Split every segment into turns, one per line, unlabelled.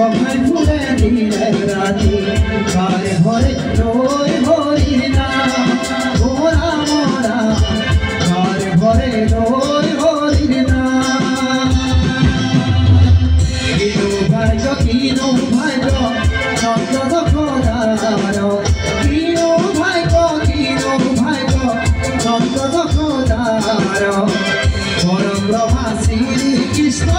গভাই ফুলে দিলে রাতি ঘরে ঘরে রই হরি না মোরা মোরা ঘরে ঘরে রই হরি না কিনো ভাগ্য নন্দ খোদার কিনো ভাগ্য নন্দ খোদার পরম ব্রহ্মা শ্রী কৃষ্ণ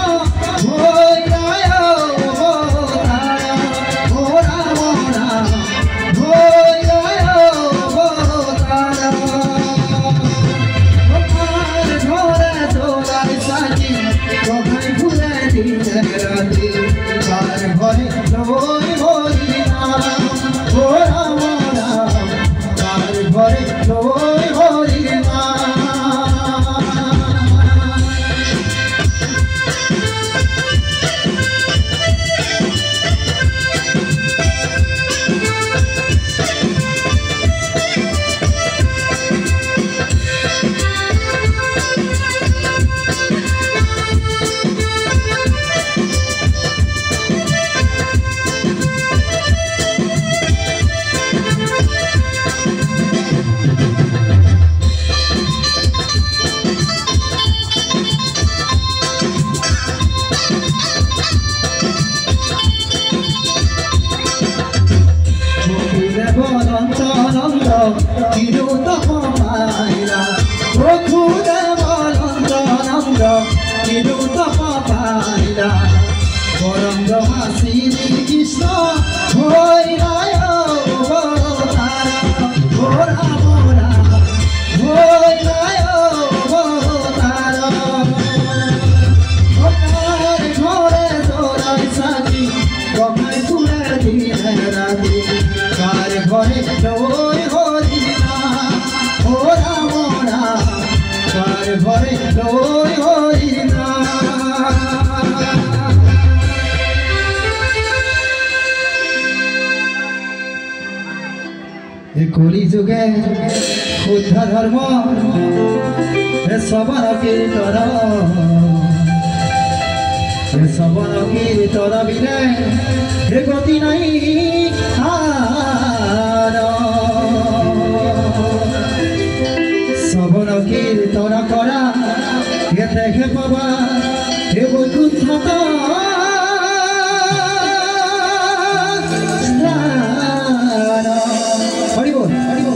পরম ব্রহ্মা শ্রী কৃষ্ণ ভৈরায় ভোরা মোরা ভৈরায় ঘরে তোরাই সাথী গভাই ফুলে দিলে রাতি কার ঘরে রই হরি না ভোরা মোরা কার ঘরে রই হরি না কলি যুগে শুদ্ধ ধর্ম সবর কীর্তন সবর কীর্তন বিনে গতি নাই সবর কীর্তন করা দেখে পাবা হে বৈকুণ্ঠ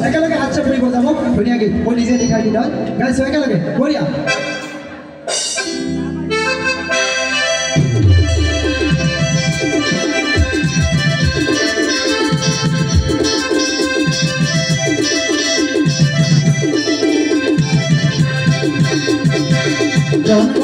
একেলগে হাত চাপৰি বজাব ধুনীয়াকৈ মই নিজে দেখাই দিম গাইছো একেলগে বঢ়িয়া জন্ম